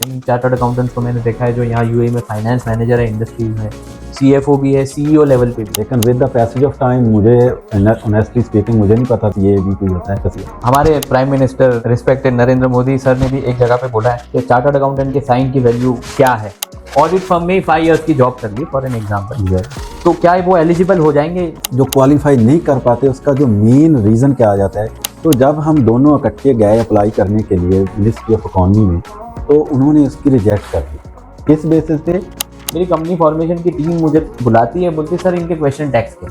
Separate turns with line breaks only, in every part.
Chartered accountants को मैंने देखा है जो यहाँ यूएई में फाइनेंस मैनेजर है, इंडस्ट्री में सीएफओ भी है, सीईओ लेवल पे भी।
लेकिन with the passage of time मुझे ऑनेस्टली स्पीकिंग मुझे नहीं पता था ये भी कोई होता है कैसे।
हमारे prime minister respected Narendra Modi sir ने भी एक जगह पे बोला है कि चार्टर्ड अकाउंटेंट के साइन की वैल्यू क्या है। ऑडिट फर्म में 5 इयर्स की जॉब कर ली फॉर एन एग्जाम्पल, तो क्या वो एलिजिबल हो जाएंगे?
जो क्वालिफाई नहीं कर पाते उसका जो मेन रीज़न क्या आ जाता है, तो जब हम दोनों इकट्ठे गए अप्लाई करने के लिए मिनिस्ट्री ऑफ इकोनॉमी में, तो उन्होंने उसकी रिजेक्ट कर दी। किस बेसिस पे?
मेरी कंपनी फॉर्मेशन की टीम मुझे बुलाती है, बोलती है सर इनके क्वेश्चन टैक्स के।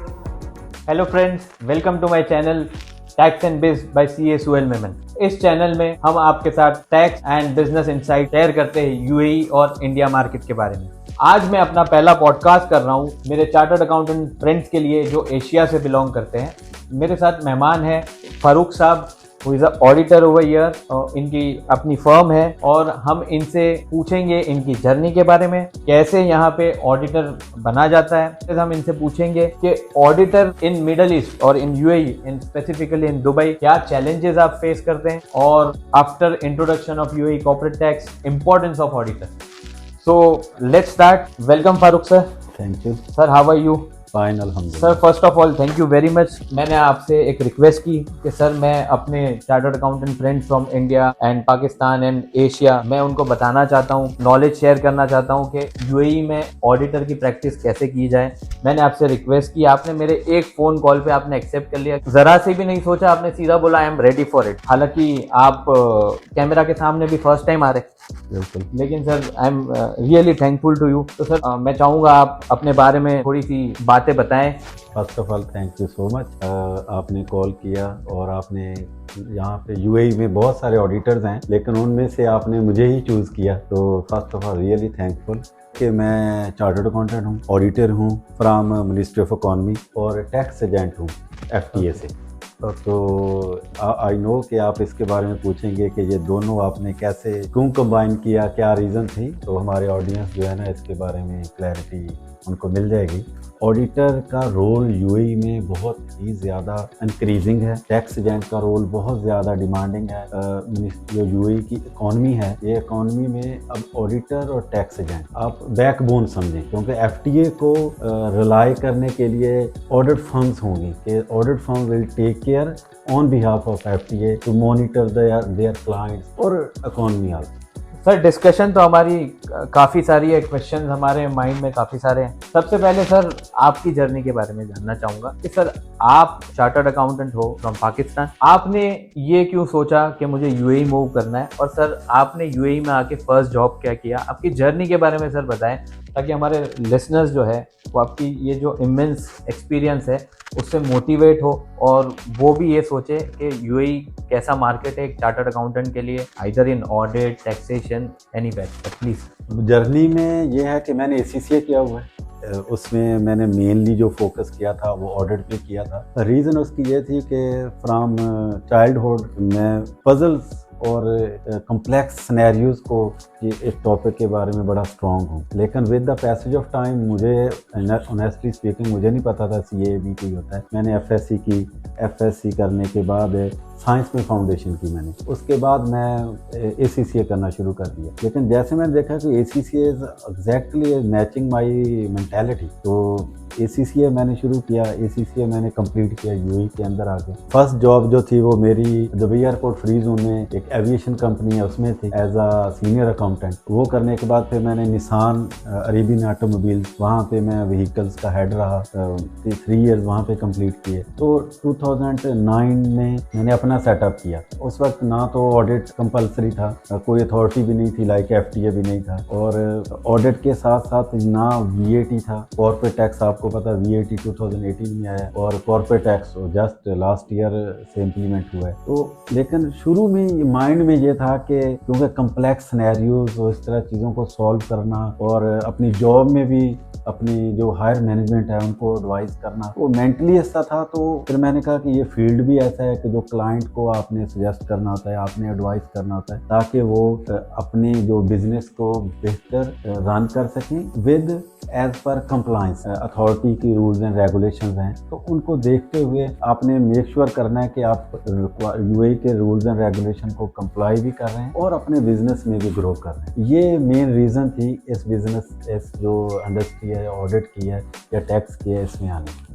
Hello friends, welcome to my channel tax and biz by CA Suhel Memon. इस चैनल में हम आपके साथ tax and business insight share करते हैं यूएई और इंडिया मार्केट के बारे में। आज मैं अपना पहला पॉडकास्ट कर रहा हूँ मेरे चार्टर्ड अकाउंटेंट फ्रेंड्स के लिए जो एशिया से बिलोंग करते हैं। मेरे साथ मेहमान है फारूक साहब, who is a auditor over here, इनकी अपनी फर्म है और हम इनसे पूछेंगे इनकी जर्नी के बारे में, कैसे यहाँ पे ऑडिटर बना जाता है। फिर हम इनसे पूछेंगे कि ऑडिटर इन मिडल ईस्ट और in UAE, in specifically in Dubai, क्या चैलेंजेस आप फेस करते हैं, और after introduction of UAE corporate tax, importance of auditor. So let's start. Welcome Farooq sir.
Thank you
sir, how are you?
Fine,
sir
अल्हम्दुलिल्लाह।
First of all thank you very much. मैंने आपसे एक request की कि sir मैं अपने chartered accountant friends from India and Pakistan and Asia, मैं उनको बताना चाहता हूँ, नॉलेज शेयर करना चाहता हूँ कि यूएई में ऑडिटर की प्रैक्टिस कैसे की जाए। मैंने आपसे रिक्वेस्ट की, आपने मेरे एक फ़ोन कॉल पे आपने एक्सेप्ट कर लिया, ज़रा से भी नहीं सोचा, आपने सीधा बोला I am ready for it. हालांकि आप कैमरा के सामने भी फर्स्ट टाइम आ रहे,
बिल्कुल।
लेकिन sir I am really thankful to you. तो सर मैं चाहूँगा आप अपने बारे में थोड़ी सी बातें बताएं।
First of all thank you so much. आपने कॉल किया और आपने यहाँ पे यूएई में बहुत सारे ऑडिटर्स हैं, लेकिन उनमें से आपने मुझे ही चूज़ किया, तो first of all really thankful कि मैं चार्टर्ड अकाउंटेंट हूँ, ऑडिटर हूँ फ्रॉम मिनिस्ट्री ऑफ इकोनॉमी और टैक्स एजेंट हूँ एफटीए से। तो आई नो कि आप इसके बारे में पूछेंगे कि ये दोनों आपने कैसे क्यों कंबाइन किया, क्या रीज़न थी, तो हमारे ऑडियंस जो है ना इसके बारे में क्लैरिटी उनको मिल जाएगी। ऑडिटर का रोल यूएई में बहुत ही ज़्यादा इंक्रीजिंग है, टैक्स एजेंट का रोल बहुत ज़्यादा डिमांडिंग है। जो यूएई की इकॉनमी है, ये इकॉनमी में अब ऑडिटर और टैक्स एजेंट आप बैकबोन समझें, क्योंकि एफटीए को रिलाई करने के लिए ऑडिट फर्म्स होंगी कि audit firm will take care on behalf of FTA to monitor their clients और इकॉनमी आल्सो।
सर डिस्कशन तो हमारी काफ़ी सारी है, क्वेश्चन हमारे माइंड में काफ़ी सारे हैं। सबसे पहले सर आपकी जर्नी के बारे में जानना चाहूँगा कि सर आप चार्टर्ड अकाउंटेंट हो फ्रॉम पाकिस्तान, आपने ये क्यों सोचा कि मुझे यूएई मूव करना है, और सर आपने यूएई में आके फर्स्ट जॉब क्या किया, आपकी जर्नी के बारे में सर बताएं, ताकि हमारे लिसनर्स जो है वो आपकी ये जो इमेंस एक्सपीरियंस है उससे मोटिवेट हो और वो भी ये सोचे कि यूएई कैसा मार्केट है एक चार्टर्ड अकाउंटेंट के लिए, either in audit, taxation, any factor. Please.
Journey में ये है कि मैंने एसीसीए किया हुआ है, उसमें मैंने मेनली जो फोकस किया था वो ऑडिट पे किया था। रीज़न उसकी ये थी कि फ्रॉम चाइल्डहुड मैं पजल्स और कम्प्लेक्स सिनेरियोज़ को ये एक टॉपिक के बारे में बड़ा स्ट्रॉन्ग हूँ, लेकिन with the passage of time मुझे ऑनेस्टली स्पीकिंग मुझे नहीं पता था सीए भी कोई होता है। मैंने एफएससी की, एफएससी करने के बाद साइंस में फाउंडेशन की मैंने, उसके बाद मैं एसीसीए करना शुरू कर दिया। लेकिन जैसे मैंने देखा कि ACCA is exactly matching my mentality, तो एसीसीए मैंने शुरू किया। एसीसीए मैंने कंप्लीट किया यूएई के अंदर आके। फर्स्ट जॉब जो थी वो मेरी दुबई एयरपोर्ट फ्री जोन में एक एविएशन कंपनी है उसमें थी एज अ सीनियर अकाउंटेंट। वो करने के बाद फिर मैंने निसान अरेबियन ऑटोमोबाइल्स, वहाँ पे मैं व्हीकल्स का हेड रहा, 3 इयर्स वहाँ पे कंप्लीट किए। तो 2009 में मैंने अपना सेटअप किया। उस वक्त ना तो ऑडिट कंपलसरी था, कोई अथॉरिटी भी नहीं थी, लाइक एफटीए भी नहीं था, और ऑडिट के साथ साथ ना वीएटी था, कॉर्पोरेट टैक्स आपको पता है वीएटी 2018 में आया, और corporate tax just last year से इम्प्लीमेंट हुआ है। तो लेकिन शुरू में माइंड में ये था कि क्योंकि कम्प्लेक्स सिनेरियोज और इस तरह चीज़ों को सॉल्व करना और अपनी जॉब में भी अपनी जो हायर मैनेजमेंट है उनको एडवाइस करना, वो मेंटली ऐसा था। तो फिर मैंने कहा कि ये फील्ड भी ऐसा है कि जो क्लाइंट क्लाइंट को आपने सजेस्ट करना होता है, आपने एडवाइस करना होता है ताकि वो अपनी जो बिजनेस को बेहतर रन कर सकें with as per compliance authority की रूल्स एंड रेगुलेशंस हैं। तो उनको देखते हुए आपने मेक श्योर करना है कि आप यूएई के रूल्स एंड रेगुलेशन को कंप्लाई भी कर रहे हैं और अपने बिजनेस में भी ग्रो कर रहे हैं। ये मेन रीज़न थी इस बिजनेस इस जो इंडस्ट्री है, ऑडिट की है या टैक्स की है, इसमें आने की।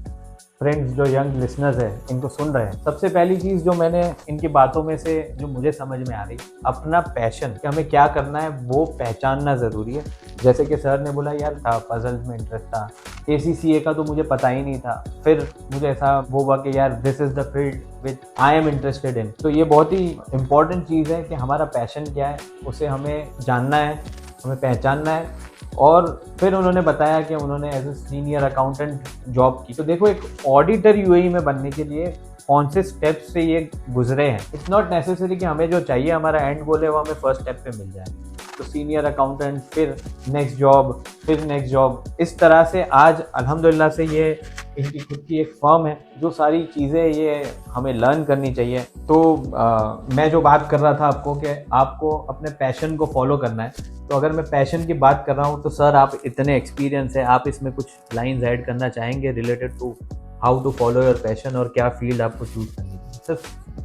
फ्रेंड्स, जो यंग लिसनर्स है इनको सुन रहे हैं, सबसे पहली चीज़ जो मैंने इनकी बातों में से जो मुझे समझ में आ रही, अपना पैशन कि हमें क्या करना है वो पहचानना ज़रूरी है। जैसे कि सर ने बोला यार था पजल्स में इंटरेस्ट था, ACCA का तो मुझे पता ही नहीं था, फिर मुझे ऐसा वो हुआ कि यार this is the field which I am interested in. तो ये बहुत ही इंपॉर्टेंट चीज़ है कि हमारा पैशन क्या है उसे हमें जानना है, हमें पहचानना है। और फिर उन्होंने बताया कि उन्होंने as a senior accountant job की। तो देखो, एक ऑडिटर यूएई में बनने के लिए कौन से स्टेप्स से ये गुजरे हैं। इट्स नॉट नेसेसरी कि हमें जो चाहिए, हमारा एंड गोल है वो हमें फर्स्ट स्टेप पे मिल जाए। तो सीनियर अकाउंटेंट, फिर नेक्स्ट जॉब, फिर नेक्स्ट जॉब, इस तरह से आज अल्हम्दुलिल्लाह से ये इनकी खुद की एक फर्म है। जो सारी चीज़ें ये हमें लर्न करनी चाहिए। तो मैं जो बात कर रहा था आपको कि आपको अपने पैशन को फॉलो करना है। तो अगर मैं पैशन की बात कर रहा हूँ तो सर आप इतने एक्सपीरियंस है, आप इसमें कुछ लाइंस ऐड करना चाहेंगे related to how to follow your passion और क्या फील्ड आपको चूज करनी है सर,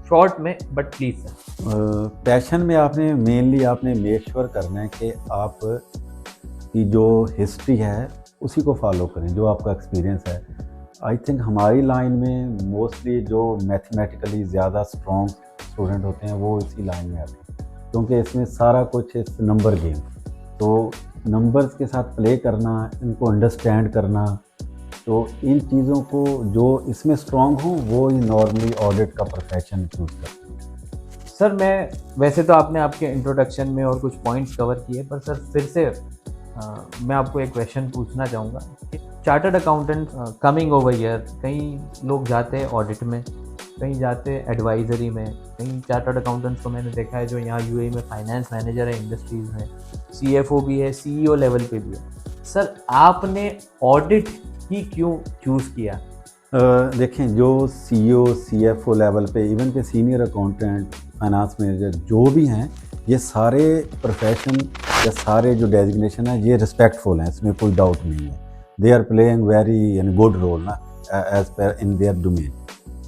शॉर्ट में बट प्लीज सर।
पैशन में आपने मेनली आपने मेक श्योर करना है कि आप की जो हिस्ट्री है उसी को फॉलो करें, जो आपका एक्सपीरियंस है। आई थिंक हमारी लाइन में मोस्टली जो मैथमेटिकली ज़्यादा स्ट्रॉन्ग स्टूडेंट होते हैं वो इसी लाइन में आते हैं, क्योंकि इसमें सारा कुछ इस नंबर गेम। तो नंबर्स के साथ प्ले करना, इनको अंडरस्टैंड करना, तो इन चीज़ों को जो इसमें स्ट्रॉन्ग हो वो ही नॉर्मली ऑडिट का प्रोफेशन चूज करते हैं।
सर मैं वैसे तो आपने आपके इंट्रोडक्शन में और कुछ पॉइंट्स कवर किए, पर सर फिर से मैं आपको एक क्वेश्चन पूछना चाहूँगा कि chartered accountant coming over year, कई लोग जाते हैं ऑडिट में, कहीं जाते हैं एडवाइजरी में, कहीं चार्टर्ड अकाउंटेंट्स को मैंने देखा है जो यहाँ यूएई में फाइनेंस मैनेजर है इंडस्ट्रीज़ में, CFO भी है, CEO लेवल पे भी है। सर आपने ऑडिट ही क्यों चूज़ किया?
देखें, जो CEO CFO लेवल पे, इवन के सीनियर अकाउंटेंट, फाइनेंस मैनेजर जो भी हैं, ये सारे प्रोफेशन या सारे जो डेजिग्नेशन है ये रिस्पेक्टफुल हैं, इसमें कोई डाउट नहीं है। They are playing very good role ना as per in there domain.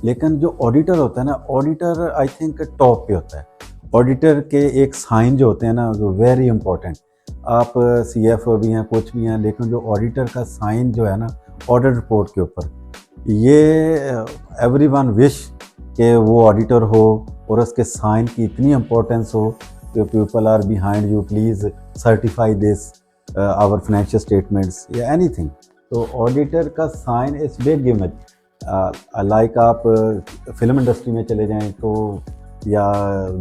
लेकिन जो ऑडिटर होता है ना, ऑडिटर आई थिंक टॉप पे होता है। ऑडिटर के एक साइन जो होते हैं ना, जो वेरी इंपॉर्टेंट, आप CFO भी हैं, कुछ भी हैं, लेकिन जो ऑडिटर का साइन जो है ना ऑडिट रिपोर्ट के ऊपर, ये एवरीवन विश कि वो ऑडिटर हो और उसके साइन की इतनी इम्पोर्टेंस हो कि people are behind you, please certify this our financial statements या एनीथिंग। तो ऑडिटर का sign is big image. Like आप फिल्म इंडस्ट्री में चले जाएं तो, या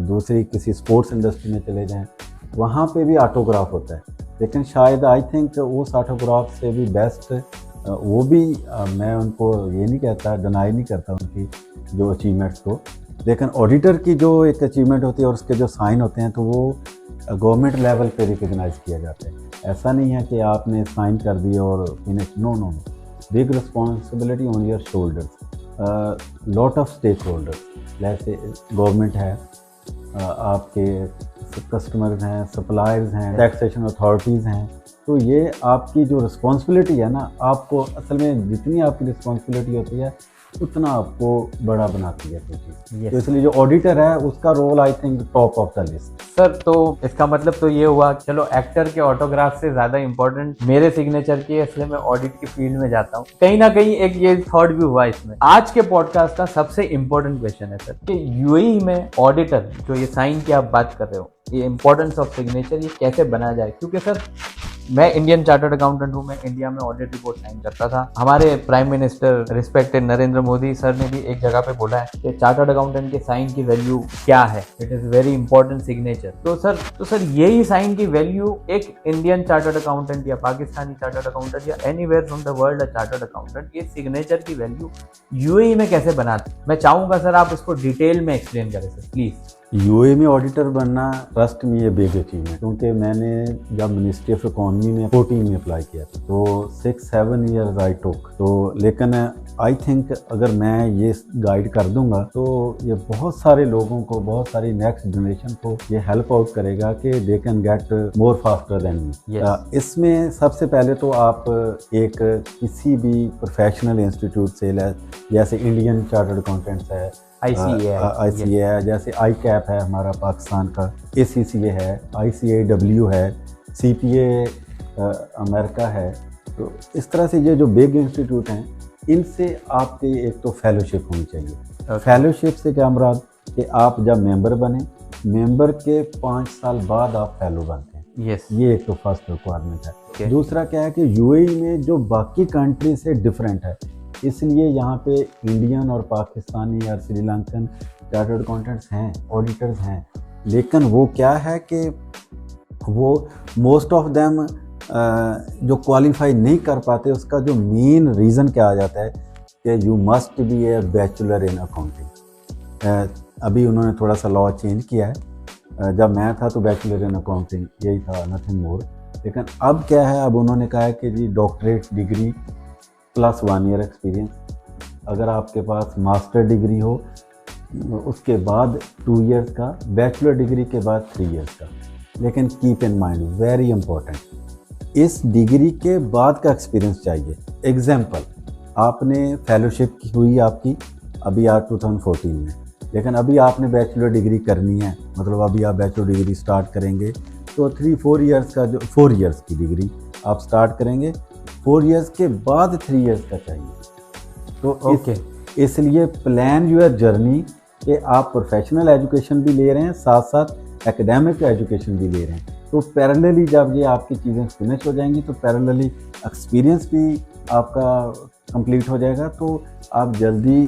दूसरी किसी स्पोर्ट्स इंडस्ट्री में चले जाएं, वहाँ पे भी ऑटोग्राफ होता है। लेकिन शायद आई थिंक उस ऑटोग्राफ से भी बेस्ट वो भी मैं उनको ये नहीं कहता, डिनाई नहीं करता उनकी जो अचीवमेंट्स को, लेकिन ऑडिटर की जो एक अचीवमेंट होती है और उसके जो साइन होते हैं तो वो गवर्नमेंट लेवल पे रिकग्नाइज किया जाता है। ऐसा नहीं है कि आपने साइन कर दिए और finish, no no no, big responsibility on your shoulders, lot of stake holders, जैसे गवर्नमेंट है, आपके कस्टमर्स हैं, सप्लायर्स हैं, टैक्सेशन अथॉरिटीज़ हैं। तो ये आपकी जो रिस्पॉन्सिबिलिटी है ना, आपको असल में जितनी आपकी रिस्पॉन्सिबिलिटी होती है उतना आपको बड़ा बनाती है कोई चीज़। तो इसलिए जो ऑडिटर है उसका role I think top of the list.
Sir तो इसका मतलब तो ये हुआ, चलो एक्टर के ऑटोग्राफ से ज़्यादा इंपॉर्टेंट मेरे सिग्नेचर की है, इसलिए मैं ऑडिट की फील्ड में जाता हूँ। कहीं ना कहीं एक ये थॉट भी हुआ इसमें। आज के पॉडकास्ट का सबसे इंपॉर्टेंट क्वेश्चन है सर कि यूएई में ऑडिटर जो ये साइन की आप बात कर रहे हो, ये इंपॉर्टेंस ऑफ सिग्नेचर ये कैसे बना जाए? क्योंकि सर मैं इंडियन चार्टर्ड अकाउंटेंट हूँ, मैं इंडिया में ऑडिट रिपोर्ट साइन करता था। हमारे prime minister respected Narendra Modi sir ने भी एक जगह पे बोला है कि चार्टर्ड अकाउंटेंट के साइन की वैल्यू क्या है, it is very important signature. तो सर यही साइन की वैल्यू एक इंडियन चार्टर्ड अकाउंटेंट या पाकिस्तानी चार्टर्ड अकाउंटेंट या anywhere from the world chartered accountant, ये सिग्नेचर की वैल्यू यूएई में कैसे बनाते? मैं चाहूँगा सर आप इसको डिटेल में एक्सप्लेन करें सर प्लीज़।
यूए में ऑडिटर बनना ट्रस्ट में ये बिग अचीवमेंट, क्योंकि मैंने जब मिनिस्ट्री ऑफ इकोनॉमी में 14 में अप्लाई किया था तो 6-7 ईयर्स आई टुक। तो लेकिन आई थिंक अगर मैं ये गाइड कर दूंगा तो ये बहुत सारे लोगों को, बहुत सारी नेक्स्ट जनरेशन को ये हेल्प आउट करेगा कि they can get more faster than me. इसमें सबसे पहले तो आप एक किसी भी प्रोफेशनल इंस्टीट्यूट से, जैसे इंडियन चार्टर्ड अकाउंटेंट्स है, ICA है, जैसे ICAP है हमारा पाकिस्तान का, ACCA है, ICAW है, CPA अमेरिका है। तो इस तरह से ये जो बिग इंस्टीट्यूट हैं इनसे आपके एक तो फेलोशिप होनी चाहिए। फेलोशिप से क्या मुराद कि आप जब मेंबर बने, मेंबर के 5 साल बाद आप फेलो बनते हैं। ये एक तो फर्स्ट रिक्वायरमेंट है। दूसरा क्या है कि UAE में जो बाकी कंट्री से डिफरेंट है, इसलिए यहाँ पे इंडियन और पाकिस्तानी और श्रीलंकन चार्टर्ड अकाउंटेंट्स हैं, ऑडिटर्स हैं, लेकिन वो क्या है कि वो मोस्ट ऑफ देम जो क्वालिफाई नहीं कर पाते, उसका जो मेन रीज़न क्या आ जाता है कि you must be A bachelor in accounting. अभी उन्होंने थोड़ा सा लॉ चेंज किया है, जब मैं था तो बैचलर इन अकाउंटिंग यही था, नथिंग मोर। लेकिन अब क्या है, अब उन्होंने कहा है कि जी doctorate degree plus 1 year experience, अगर आपके पास मास्टर डिग्री हो उसके बाद 2 इयर्स का, बैचलर डिग्री के बाद 3 इयर्स का। लेकिन keep in mind, very important, इस डिग्री के बाद का एक्सपीरियंस चाहिए। एग्जाम्पल, आपने फेलोशिप की हुई आपकी अभी आज 2014 में, लेकिन अभी आपने बैचलर डिग्री करनी है, मतलब अभी आप बैचलर डिग्री स्टार्ट करेंगे तो 3-4 इयर्स का, जो 4 इयर्स की डिग्री आप स्टार्ट करेंगे, 4 इयर्स के बाद 3 इयर्स का चाहिए। तो इसलिए प्लान यूर जर्नी कि आप प्रोफेशनल एजुकेशन भी ले रहे हैं, साथ साथ एकेडमिक एजुकेशन भी ले रहे हैं। तो पैरेलली जब ये आपकी चीज़ें फिनिश हो जाएंगी तो पैरेलली एक्सपीरियंस भी आपका कंप्लीट हो जाएगा, तो आप जल्दी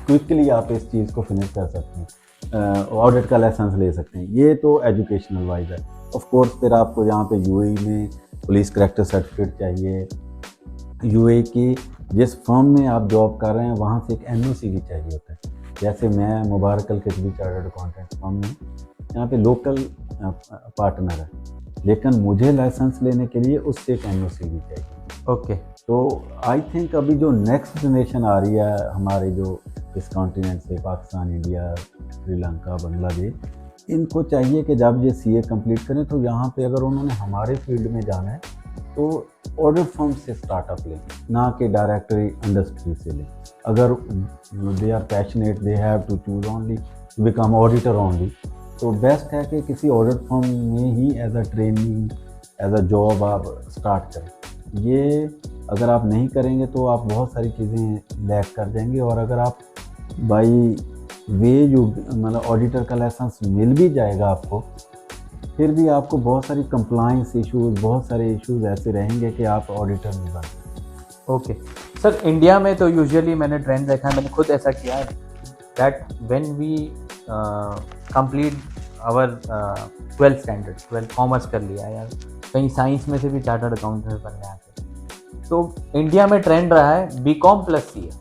क्विकली आप इस चीज़ को फिनिश कर सकते हैं, ऑडिट का लाइसेंस ले सकते हैं। ये तो एजुकेशनल वाइज है। ऑफ कोर्स फिर आपको यहाँ पे UAE में पुलिस करैक्टर सर्टिफिकेट चाहिए, UAE की जिस फर्म में आप जॉब कर रहे हैं वहाँ से एक NOC भी चाहिए होता है। जैसे मैं मुबारक अल-कितबी चार्टर्ड अकाउंटेंट फर्म में यहाँ पे लोकल पार्टनर है, लेकिन मुझे लाइसेंस लेने के लिए उससे एक NOC भी चाहिए। तो आई थिंक अभी जो नेक्स्ट जनरेशन आ रही है हमारे जो इस कॉन्टिनेंट से, पाकिस्तान, इंडिया, श्रीलंका, बांग्लादेश, इनको चाहिए कि जब ये CA कंप्लीट करें तो यहाँ पे अगर उन्होंने हमारे फील्ड में जाना है तो ऑडिट फर्म से स्टार्टअप लें, ना कि डायरेक्टरी इंडस्ट्री से लें। अगर they are passionate, they have to choose only become auditor only, तो बेस्ट है कि किसी ऑडिट फर्म में ही as a training, as a job आप स्टार्ट करें। ये अगर आप नहीं करेंगे तो आप बहुत सारी चीज़ें लैक कर देंगे, और अगर आप बाई वे जो मतलब ऑडिटर का लाइसेंस मिल भी जाएगा आपको, फिर भी आपको बहुत सारी कंप्लाइंस इश्यूज, बहुत सारे इश्यूज ऐसे रहेंगे कि आप ऑडिटर नहीं बन।
सर, इंडिया में तो यूजुअली मैंने ट्रेंड देखा है, मैंने खुद ऐसा किया है, that when we complete our 12th standard, 12th commerce कर लिया या कहीं साइंस में से भी चार्टर्ड अकाउंटेंट बनने आते, तो इंडिया में ट्रेंड रहा है BCom + CA,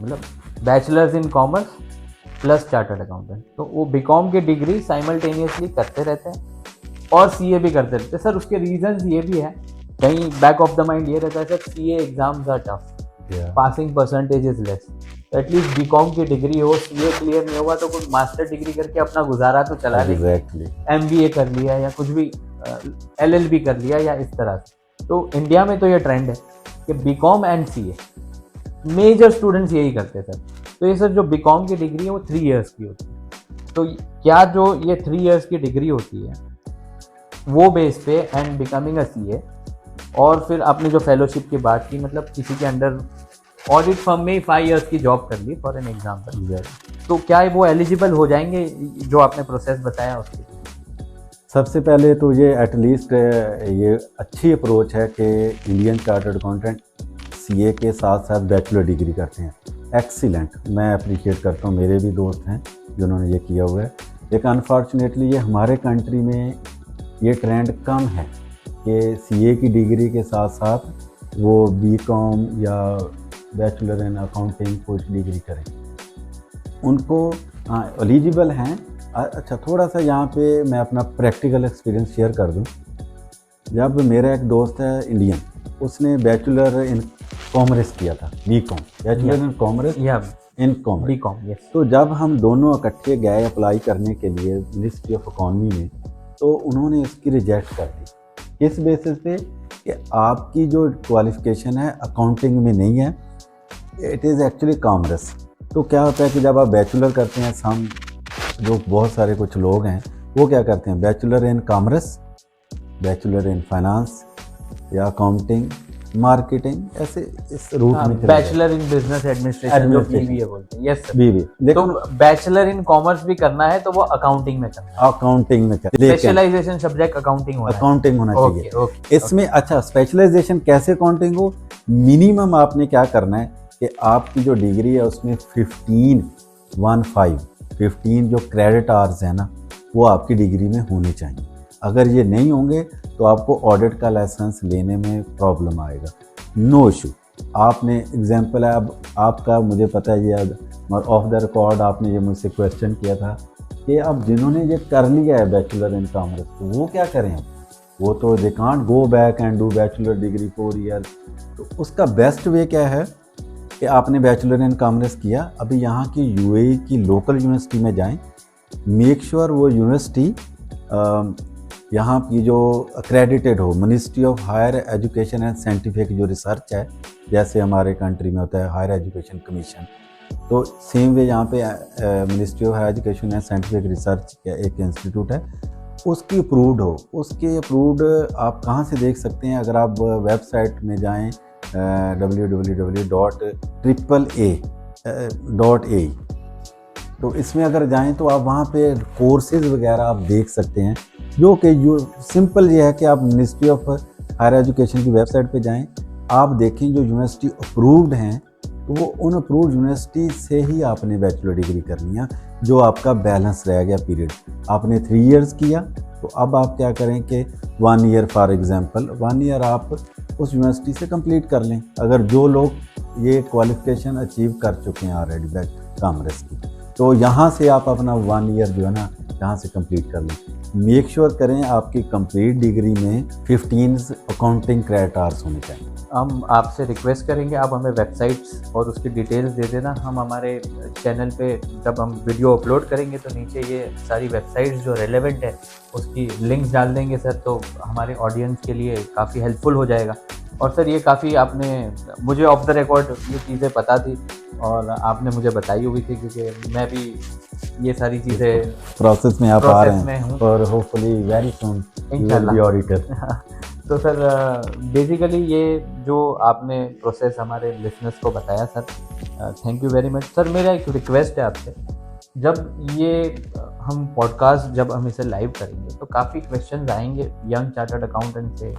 मतलब bachelors in commerce plus chartered accountant. तो वो BCom की डिग्री साइमल्टेनियसली करते रहते हैं और CA भी करते रहते हैं। सर, उसके रीजंस ये भी है, कहीं बैक ऑफ द माइंड ये रहता है sir, CA exams are tough, passing percentage is less, तो एटलीस्ट BCom की डिग्री हो, CA क्लियर नहीं होगा तो कुछ मास्टर डिग्री करके अपना गुजारा तो चला लेंगे, MBA कर लिया या कुछ भी LLB कर लिया या इस तरह से। तो इंडिया में तो ये ट्रेंड है कि BCom and CA, major students यही करते थे। तो ये सर जो BCom की डिग्री है वो 3 इयर्स की होती है, तो क्या जो ये 3 इयर्स की डिग्री होती है वो बेस पे एंड बिकमिंग अ CA, और फिर आपने जो फेलोशिप की बात की, मतलब किसी के अंडर ऑडिट फर्म में ही 5 इयर्स की जॉब कर ली फॉर एन एग्जाम्पल, तो क्या वो एलिजिबल हो जाएंगे जो आपने प्रोसेस बताया उसके?
सबसे पहले तो ये एटलीस्ट ये अच्छी अप्रोच है कि इंडियन चार्टर्ड अकाउंटेंट CA के साथ साथ बैचलर डिग्री करते हैं। एक्सीलेंट, मैं अप्रिशिएट करता हूँ, मेरे भी दोस्त हैं जिन्होंने ये किया हुआ है। लेकिन अनफॉर्चुनेटली ये हमारे कंट्री में ये ट्रेंड कम है कि CA की डिग्री के साथ साथ वो BCom या बैचलर इन अकाउंटिंग कुछ डिग्री करें। उनको एलिजिबल हैं, अच्छा, थोड़ा सा यहाँ पे मैं अपना प्रैक्टिकल एक्सपीरियंस शेयर कर दूँ। जब मेरा एक दोस्त है इंडियन, उसने बैचलर इन कॉमर्स किया था, BCom, bachelor in commerce in commerce,
BCom, yes.
तो जब हम दोनों इकट्ठे गए अप्लाई करने के लिए मिनिस्ट्री ऑफ इकॉनमी में, तो उन्होंने इसकी रिजेक्ट कर दी। किस बेसिस पे कि आपकी जो क्वालिफिकेशन है अकाउंटिंग में नहीं है, इट इज़ एक्चुअली कॉमर्स। तो क्या होता है कि जब आप बैचलर करते हैं, हम जो बहुत सारे कुछ लोग हैं वो क्या करते हैं, bachelor in commerce, bachelor in finance या अकाउंटिंग, मार्केटिंग, ऐसे इस रूट में
बैचलर इन बिजनेस एडमिनिस्ट्रेशन जो बीबीए बोलते हैं, यस सर।
बीबीए।
तो बैचलर इन कॉमर्स भी करना है तो वो अकाउंटिंग में करना है,
अकाउंटिंग में
स्पेशलाइजेशन सब्जेक्ट अकाउंटिंग
होना चाहिए इसमें। अच्छा, स्पेशलाइजेशन कैसे अकाउंटिंग हो, मिनिमम आपने क्या करना है कि आपकी जो डिग्री है उसमें 15 जो क्रेडिट आवर्स है ना, वो आपकी डिग्री में होने चाहिए। अगर ये नहीं होंगे तो आपको ऑडिट का लाइसेंस लेने में प्रॉब्लम आएगा। नो इशू, आपने एग्जांपल है, अब आपका मुझे पता है ये ऑफ द रिकॉर्ड आपने ये मुझसे क्वेश्चन किया था कि अब जिन्होंने ये कर लिया है बैचलर इन कॉमर्स, तो वो क्या करें, वो तो they can't go back and do bachelor degree 4 year. तो उसका बेस्ट वे क्या है कि आपने बैचलर इन कॉमर्स किया, अभी यहाँ की यूएई की लोकल यूनिवर्सिटी में जाएं, मेक श्योर वो यूनिवर्सिटी यहाँ की जो अक्रेडिटेड हो, ministry of higher education and scientific जो रिसर्च है, जैसे हमारे कंट्री में होता है हायर एजुकेशन कमीशन, तो सेम वे यहाँ पे ministry of higher education and scientific research का एक इंस्टीट्यूट है, उसकी अप्रूव्ड हो। उसके अप्रूव्ड आप कहाँ से देख सकते हैं, अगर आप वेबसाइट में जाएँ www.AAA.ai, तो इसमें अगर जाएं तो आप वहाँ पे कोर्सेज वगैरह आप देख सकते हैं, जो कि सिंपल ये है कि आप मिनिस्ट्री ऑफ हायर एजुकेशन की वेबसाइट पे जाएं, आप देखें जो यूनिवर्सिटी अप्रूव्ड हैं, तो वो उन अप्रूव्ड यूनिवर्सिटी से ही आपने बैचलर डिग्री करनी है। जो आपका बैलेंस रह गया पीरियड, आपने 3 इयर्स किया, तो अब आप क्या करें कि 1 ईयर, फॉर एग्जांपल 1 ईयर आप उस यूनिवर्सिटी से कंप्लीट कर लें। अगर जो लोग ये क्वालिफिकेशन अचीव कर चुके हैं ऑलरेडी बैच कॉमर्स की, तो यहाँ से आप अपना 1 ईयर जो है ना यहाँ से कंप्लीट कर लें। मेक श्योर करें आपकी कंप्लीट डिग्री में 15 अकाउंटिंग क्रेडिट आवर्स होने चाहिए।
हम आपसे रिक्वेस्ट करेंगे आप हमें वेबसाइट्स और उसकी डिटेल्स दे देना। हम हमारे चैनल पे जब हम वीडियो अपलोड करेंगे तो नीचे ये सारी वेबसाइट्स जो रेलेवेंट है उसकी लिंक्स डाल देंगे सर, तो हमारे ऑडियंस के लिए काफ़ी हेल्पफुल हो जाएगा। और सर ये काफ़ी आपने मुझे ऑफ द रिकॉर्ड ये चीज़ें पता थी और आपने मुझे बताई हुई थी, क्योंकि मैं भी ये सारी चीज़ें
प्रोसेस में आप आ रहे हैं और होपफुली वेरी सून
इंशाल्लाह
ऑडिटर।
तो सर बेसिकली ये जो आपने प्रोसेस हमारे लिसनर्स को बताया sir, thank you very much. Sir मेरा एक रिक्वेस्ट है आपसे, जब ये हम पॉडकास्ट जब हम इसे लाइव करेंगे तो काफ़ी क्वेश्चंस आएंगे यंग चार्टर्ड अकाउंटेंट से,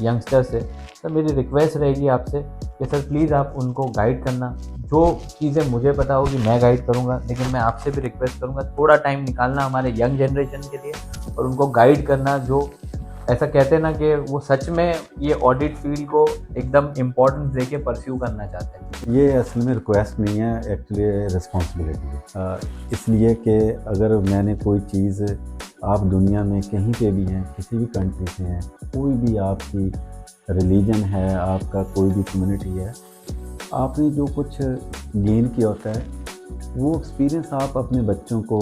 यंगस्टर से। सर मेरी रिक्वेस्ट रहेगी आपसे कि सर प्लीज़ आप उनको गाइड करना। जो चीज़ें मुझे पता होगी मैं गाइड करूँगा, लेकिन मैं आपसे भी रिक्वेस्ट करूँगा थोड़ा टाइम निकालना हमारे यंग जनरेशन के लिए और उनको गाइड करना, जो ऐसा कहते हैं ना कि वो सच में ये ऑडिट फील्ड को एकदम इम्पोर्टेंस दे के परस्यू करना चाहते हैं।
ये असल में रिक्वेस्ट नहीं है, एक्चुअली रिस्पॉन्सिबिलिटी है। इसलिए कि अगर मैंने कोई चीज़, आप दुनिया में कहीं पे भी हैं, किसी भी कंट्री से हैं, कोई भी आपकी रिलीजन है, आपका कोई भी कम्युनिटी है, आपने जो कुछ गेन किया होता है वो एक्सपीरियंस आप अपने बच्चों को,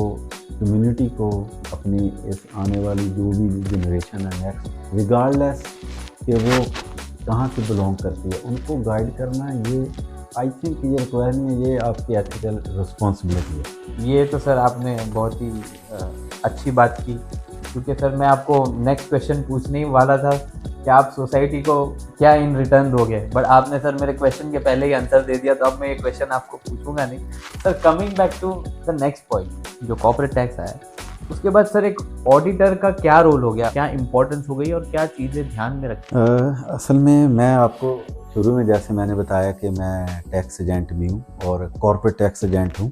कम्युनिटी को, अपनी इस आने वाली जो भी जनरेशन है नेक्स्ट, रिगार्डलेस कि वो कहाँ से बिलोंग करती है, उनको गाइड करना, ये आई थिंक ये रिक्वायर नहीं है, ये आपकी एथिकल रिस्पॉन्सिबिलिटी है।
ये तो सर आपने बहुत ही अच्छी बात की, क्योंकि सर मैं आपको नेक्स्ट क्वेश्चन पूछने ही वाला था कि आप सोसाइटी को क्या इन रिटर्न दोगे, बट आपने सर मेरे क्वेश्चन के पहले ही आंसर दे दिया, तो अब मैं ये क्वेश्चन आपको पूछूंगा नहीं। Sir coming back to the next point, जो कॉर्पोरेट टैक्स आया, उसके बाद सर एक ऑडिटर का क्या रोल हो गया, क्या इंपॉर्टेंस हो गई और क्या चीज़ें ध्यान में रखी?
असल में मैं आपको शुरू में जैसे मैंने बताया कि मैं टैक्स एजेंट भी हूँ और कॉर्पोरेट टैक्स एजेंट हूँ।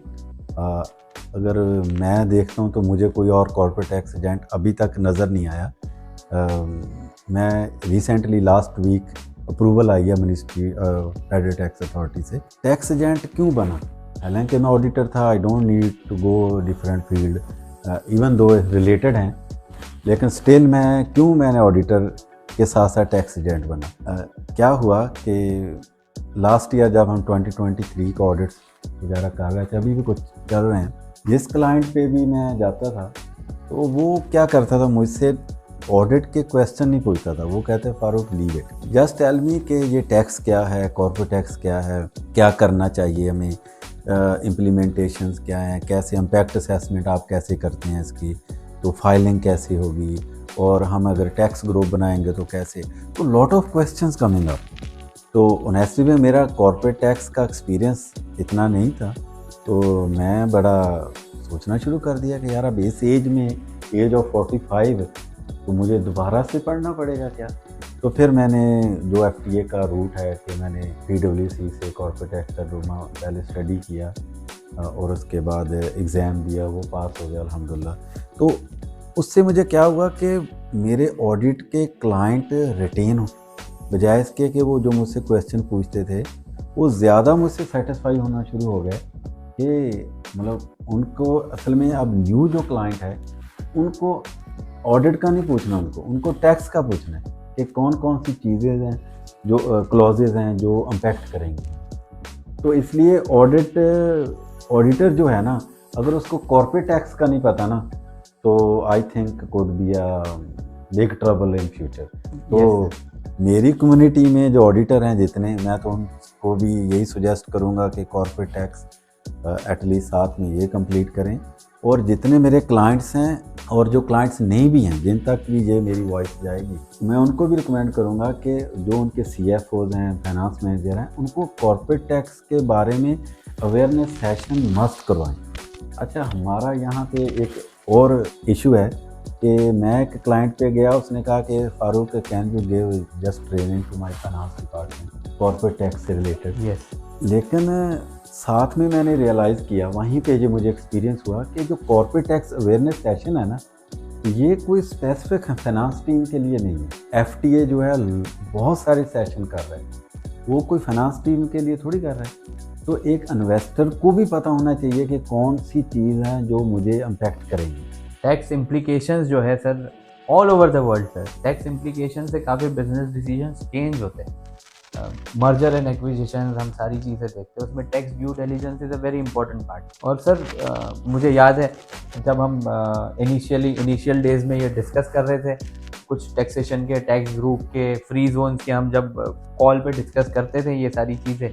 अगर मैं देखता हूँ तो मुझे कोई और कॉर्पोरेट टैक्स एजेंट अभी तक नज़र नहीं आया। मैं रिसेंटली लास्ट वीक अप्रूवल आई है मिनिस्ट्री फेडरल टैक्स अथॉरिटी से। टैक्स एजेंट क्यों बना? हालांकि मैं ऑडिटर था, I don't need to go different field, even though related हैं, लेकिन स्टिल मैंने ऑडिटर के साथ साथ टैक्स एजेंट बना। क्या हुआ कि लास्ट ईयर जब हम 2023 का ऑडिट्स वगैरह कर रहे थे, अभी भी कुछ कर रहे हैं, जिस क्लाइंट पे भी मैं जाता था तो वो क्या करता था, मुझसे ऑडिट के क्वेश्चन नहीं पूछता था। वो कहते Farooq leave it, just tell me कि ये टैक्स क्या है, कॉर्पोरेट टैक्स क्या है, क्या करना चाहिए हमें, इम्प्लीमेंटेशंस क्या हैं, कैसे इम्पैक्ट असेसमेंट आप कैसे करते हैं इसकी, तो फाइलिंग कैसे होगी, और हम अगर टैक्स ग्रुप बनाएंगे तो कैसे। तो lot of questions coming up. तो ऑनेस्टली में मेरा कॉर्पोरेट टैक्स का एक्सपीरियंस इतना नहीं था, तो मैं बड़ा सोचना शुरू कर दिया कि यार अब इस एज में, एज ऑफ 45, तो मुझे दोबारा से पढ़ना पड़ेगा क्या। तो फिर मैंने जो FTA का रूट है कि मैंने PwC से कॉर्पोरेट टैक्स का डोमा पहले स्टडी किया और उसके बाद एग्ज़ाम दिया, वो पास हो गया अल्हम्दुलिल्लाह। तो उससे मुझे क्या हुआ कि मेरे ऑडिट के क्लाइंट रिटेन हो, बजाय इसके कि वो जो मुझसे क्वेश्चन पूछते थे वो ज़्यादा मुझसे सेटिस्फाई होना शुरू हो गए कि मतलब उनको असल में अब न्यू जो क्लाइंट है उनको ऑडिट का नहीं पूछना, उनको टैक्स का पूछना है कि कौन कौन सी चीज़ें हैं जो क्लॉजेज हैं जो इम्पैक्ट करेंगी। तो इसलिए ऑडिटर जो है ना, अगर उसको कॉर्पोरेट टैक्स का नहीं पता ना, तो I think could be a big trouble in future. तो मेरी कम्युनिटी में जो ऑडिटर हैं जितने, मैं तो उनको भी यही सुजेस्ट करूँगा कि कॉर्पोरेट टैक्स एटलीस्ट साथ में ये कंप्लीट करें। और जितने मेरे क्लाइंट्स हैं और जो क्लाइंट्स नहीं भी हैं, जिन तक भी ये मेरी वॉइस जाएगी, मैं उनको भी रिकमेंड करूँगा कि जो उनके CFOs हैं, फाइनेंस मैनेजर हैं, उनको कॉर्पोरेट टैक्स के बारे में अवेयरनेस सेशन मस्ट करवाएं। अच्छा, हमारा यहाँ पे एक और इशू है कि मैं एक क्लाइंट पे गया, उसने कहा कि Farooq can you give just training to my finance department corporate tax से रिलेटेड।
यस,
लेकिन साथ में मैंने रियलाइज़ किया, वहीं पे जो मुझे एक्सपीरियंस हुआ कि जो कॉर्पोरेट टैक्स अवेयरनेस सेशन है ना, ये कोई स्पेसिफिक फाइनेंस टीम के लिए नहीं है। FTA जो है बहुत सारे सेशन कर रहे हैं, वो कोई फाइनेंस टीम के लिए थोड़ी कर रहे हैं। तो एक इन्वेस्टर को भी पता होना चाहिए कि कौन सी चीज़ है जो मुझे इम्पैक्ट करेंगी।
टैक्स इम्प्लीकेशंस जो है sir all over the world sir, tax implication से काफ़ी बिजनेस डिसीजंस चेंज होते हैं। मर्जर एंड एक्विजिशन हम सारी चीज़ें देखते हैं, उसमें tax due diligence is a very important part. और सर मुझे याद है जब हम इनिशियल डेज में ये डिस्कस कर रहे थे, कुछ टैक्सेशन के, टैक्स ग्रुप के, फ्री जोन्स के, हम जब कॉल पे डिस्कस करते थे ये सारी चीज़ें,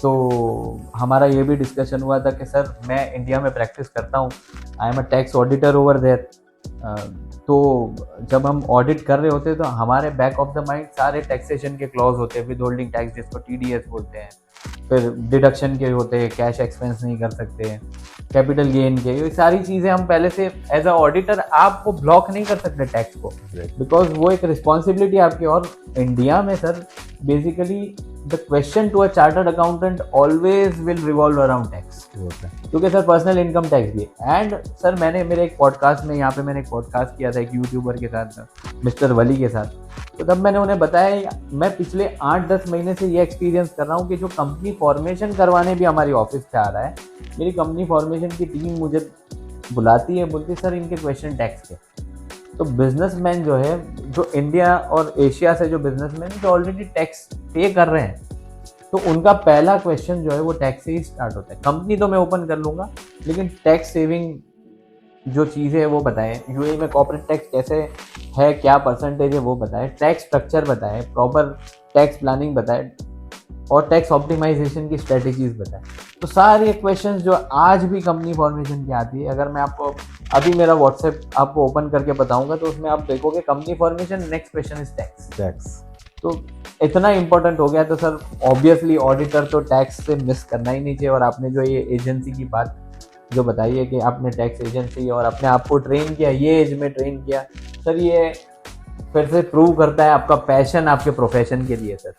तो हमारा ये भी डिस्कशन हुआ था कि सर मैं इंडिया में प्रैक्टिस करता हूँ, I am a tax auditor over there. तो जब हम ऑडिट कर रहे होते तो हमारे बैक ऑफ द माइंड सारे टैक्सेशन के क्लॉज होते हैं, विद होल्डिंग टैक्स जिसको TDS बोलते हैं, फिर डिडक्शन के होते हैं, कैश एक्सपेंस नहीं कर सकते, कैपिटल गेन के, ये सारी चीज़ें हम पहले से एज अ ऑडिटर आपको ब्लॉक नहीं कर सकते टैक्स को, बिकॉज वो एक रिस्पॉन्सिबिलिटी आपकी। और इंडिया में sir basically the question to a chartered accountant always will revolve around tax, क्योंकि सर पर्सनल इनकम टैक्स भी। एंड सर मैंने मेरे एक पॉडकास्ट में, यहाँ पे मैंने एक पॉडकास्ट किया था एक यूट्यूबर के साथ, मिस्टर वली के साथ, तो तब मैंने उन्हें बताया मैं पिछले 8-10 महीने से ये एक्सपीरियंस कर रहा हूँ कि जो कंपनी फॉर्मेशन करवाने भी हमारी ऑफिस से आ रहा है, मेरी कंपनी फॉर्मेशन की टीम मुझे बुलाती है, बोलती है सर इनके क्वेश्चन टैक्स के। तो बिजनेसमैन जो है, जो इंडिया और एशिया से जो बिजनेसमैन जो ऑलरेडी टैक्स पे कर रहे हैं, तो उनका पहला क्वेश्चन जो है वो टैक्स से ही स्टार्ट होता है। कंपनी तो मैं ओपन कर लूँगा, लेकिन टैक्स सेविंग जो चीज़ें है वो बताएं, यूएई में कॉर्पोरेट टैक्स कैसे है, क्या परसेंटेज है वो बताएं, टैक्स स्ट्रक्चर बताएं, प्रॉपर टैक्स प्लानिंग बताएं, और टैक्स ऑप्टिमाइजेशन की स्ट्रेटेजीज बताएं। तो सारे क्वेश्चंस जो आज भी कंपनी फॉर्मेशन की आती है, अगर मैं आपको अभी मेरा व्हाट्सएप आपको ओपन करके बताऊंगा तो उसमें आप देखोगे company formation, next question is tax. तो इतना इंपॉर्टेंट हो गया। तो सर ऑब्वियसली ऑडिटर तो टैक्स से मिस करना ही नहीं चाहिए। और आपने जो ये एजेंसी की बात जो बताई है कि आपने टैक्स एजेंसी और अपने आप को ट्रेन किया, ये एज में ट्रेन किया, सर ये फिर से प्रूव करता है आपका पैशन आपके प्रोफेशन के लिए sir.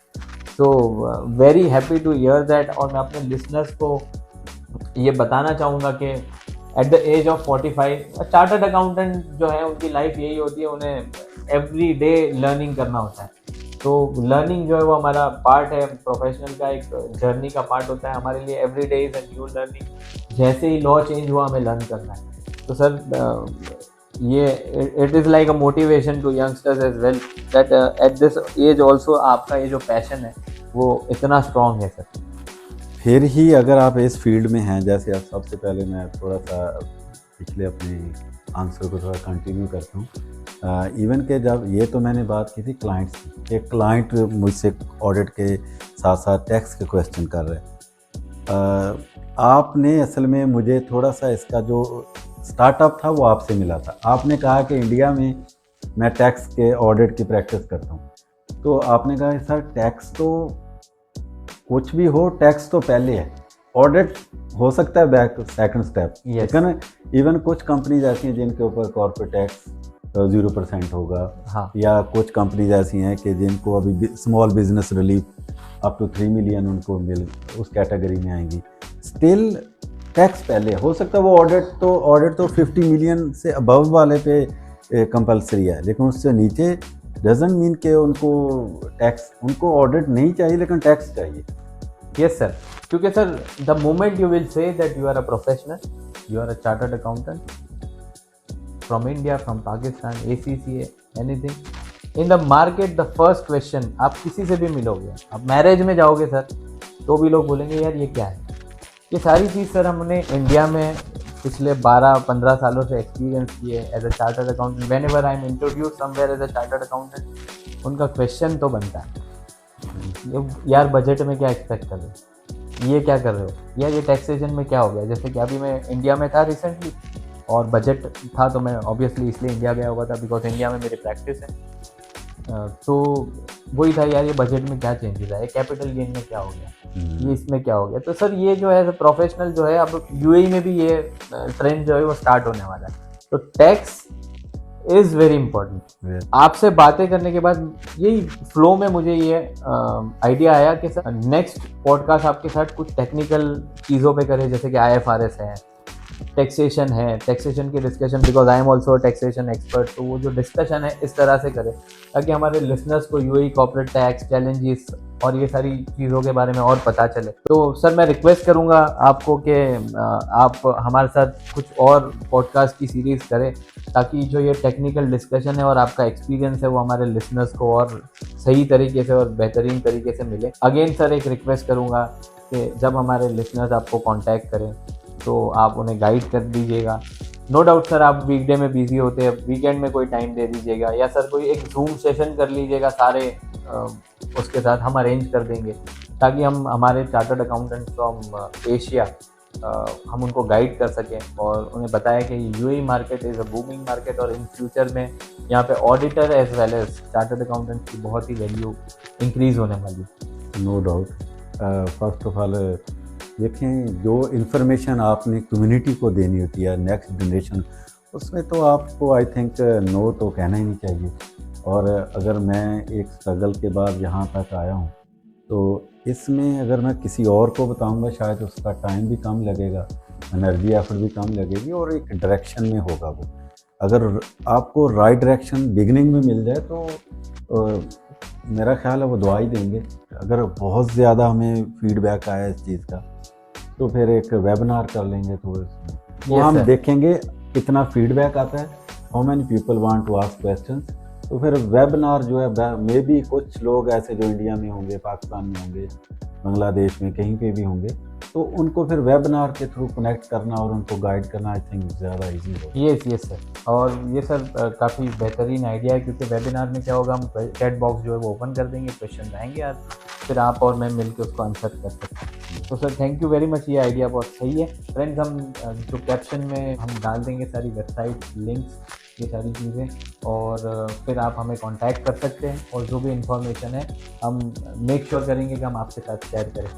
So very happy to hear that. और मैं अपने लिसनर्स को ये बताना चाहूँगा कि at the age of 45 chartered accountant जो है उनकी लाइफ यही होती है, उन्हें एवरी डे लर्निंग करना होता है। तो लर्निंग जो है वो हमारा पार्ट है, प्रोफेशनल का एक जर्नी का पार्ट होता है हमारे लिए। Every day is a new learning. जैसे ही लॉ चेंज हुआ हमें लर्न करना है। तो सर ये it is like a motivation to youngsters as well that at this age also आपका ये जो पैशन है वो इतना स्ट्रॉन्ग है सर।
फिर ही अगर आप इस फील्ड में हैं, जैसे आप, सबसे पहले मैं थोड़ा सा पिछले अपने आंसर को थोड़ा कंटिन्यू करता हूँ। इवन के जब ये तो मैंने बात की थी क्लाइंट्स की, एक क्लाइंट मुझसे ऑडिट के साथ साथ टैक्स के क्वेश्चन कर रहे हैं। आपने असल में मुझे थोड़ा सा इसका जो स्टार्टअप था वो आपसे मिला था। आपने कहा कि इंडिया में मैं टैक्स के ऑडिट की प्रैक्टिस करता हूँ, तो आपने कहा सर टैक्स तो कुछ भी हो, टैक्स तो पहले है, ऑडिट हो सकता है बैक सेकंड स्टेप। लेकिन इवन कुछ कंपनीज ऐसी हैं जिनके ऊपर कॉर्पोरेट टैक्स 0% होगा।
हाँ।
या कुछ कंपनीज ऐसी हैं कि जिनको अभी small business relief up to 3 million उनको मिल, उस कैटेगरी में आएंगी। स्टिल टैक्स पहले हो सकता है। वो ऑडिट तो 50 मिलियन से अबव वाले पे कंपलसरी है, लेकिन उससे नीचे डजंट मीन कि उनको ऑडिट नहीं चाहिए, लेकिन टैक्स चाहिए।
यस सर, क्योंकि sir the moment you will say that you are a professional, you are a chartered accountant from India, from Pakistan, ACCA, anything in the market, the first question आप किसी से भी मिलोगे, आप मैरिज में जाओगे सर तो भी लोग बोलेंगे यार ये क्या है। ये सारी चीज़ सर हमने इंडिया में पिछले 12-15 सालों से एक्सपीरियंस किए as a chartered accountant. Whenever I am introduce somewhere as a chartered accountant, उनका क्वेश्चन तो बनता है यार बजट में क्या एक्सपेक्ट कर रहे हो, ये क्या कर रहे हो, यार ये टैक्सेशन में क्या हो गया। जैसे कि अभी मैं इंडिया में था रिसेंटली और बजट था, तो मैं ऑब्वियसली इसलिए इंडिया गया हुआ था बिकॉज इंडिया में मेरी प्रैक्टिस है। तो वही था यार ये बजट में क्या चेंजेस आए, कैपिटल गेन में क्या हो गया, ये इसमें क्या हो गया। तो सर ये जो है प्रोफेशनल जो है, अब UAE में भी ये ट्रेंड जो है वो स्टार्ट होने वाला है। तो टैक्स इज़ वेरी इंपॉर्टेंट। आपसे बातें करने के बाद यही फ्लो में मुझे ये आइडिया आया कि सर नेक्स्ट पॉडकास्ट आपके साथ कुछ टेक्निकल चीज़ों पे करें, जैसे कि IFRS है, टैक्सेशन है, टैक्सेशन की discussion, because I am also taxation expert. तो वो जो डिस्कशन है इस तरह से करें ताकि हमारे लिसनर्स को UAE कॉर्पोरेट टैक्स चैलेंजेस और ये सारी चीज़ों के बारे में और पता चले। तो सर मैं रिक्वेस्ट करूँगा आपको कि आप हमारे साथ कुछ और पॉडकास्ट की सीरीज़ करें ताकि जो ये टेक्निकल डिस्कशन है और आपका एक्सपीरियंस है वो हमारे लिसनर्स को और सही तरीके से और बेहतरीन तरीके से मिले। अगेन सर एक रिक्वेस्ट करूँगा कि जब हमारे लिसनर्स आपको कॉन्टैक्ट करें तो आप उन्हें गाइड कर दीजिएगा। नो डाउट सर आप वीकडे में बिजी होते हैं, वीकेंड में कोई टाइम दे दीजिएगा, या सर कोई एक जूम सेशन कर लीजिएगा सारे उसके साथ हम अरेंज कर देंगे ताकि हम हमारे चार्टर्ड अकाउंटेंट फ्रॉम एशिया हम उनको गाइड कर सकें और उन्हें बताया कि UAE market is a booming market और इन फ्यूचर में यहाँ पे auditor as well as chartered accountant की बहुत ही वैल्यू इंक्रीज़ होने वाली।
No doubt. First of all देखें, जो इन्फॉर्मेशन आपने कम्युनिटी को देनी होती है, नेक्स्ट जनरेशन, उसमें तो आपको आई थिंक नो तो कहना ही नहीं चाहिए। और अगर मैं एक स्ट्रगल के बाद यहाँ तक आया हूँ तो इसमें अगर मैं किसी और को बताऊँगा शायद उसका टाइम भी कम लगेगा, एनर्जी एफर्ट भी कम लगेगी और एक डायरेक्शन में होगा वो। अगर आपको राइट डायरेक्शन बिगनिंग में मिल जाए तो मेरा ख्याल है वो दुआ ही देंगे। अगर बहुत ज़्यादा हमें फीडबैक आया इस चीज़ का तो फिर एक वेबिनार कर लेंगे, तो वो हम देखेंगे कितना फीडबैक आता है, how many people want to ask questions. तो फिर वेबिनार जो है मे बी कुछ लोग ऐसे जो इंडिया में होंगे, पाकिस्तान में होंगे, बांग्लादेश में कहीं पे भी होंगे, तो उनको फिर वेबिनार के थ्रू कनेक्ट करना और उनको गाइड करना आई थिंक ज़्यादा इजी होगा।
यस सर, और ये सर काफ़ी बेहतरीन आइडिया है क्योंकि वेबिनार में क्या होगा, हम चैट बॉक्स जो है वो ओपन कर देंगे, क्वेश्चन रहेंगे यार, फिर आप और मैं मिलकर उसको आंसर कर सकते हैं। तो sir thank you very much, ये आइडिया बहुत सही है। फ्रेंड्स हम जो कैप्शन में हम डाल देंगे सारी वेबसाइट लिंक्स, ये सारी चीज़ें, और फिर आप हमें कांटेक्ट कर सकते हैं और जो भी इंफॉर्मेशन है हम मेक श्योर करेंगे कि हम आपके साथ शेयर करें।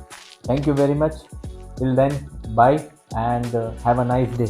Thank you very much, till then bye and have a nice day.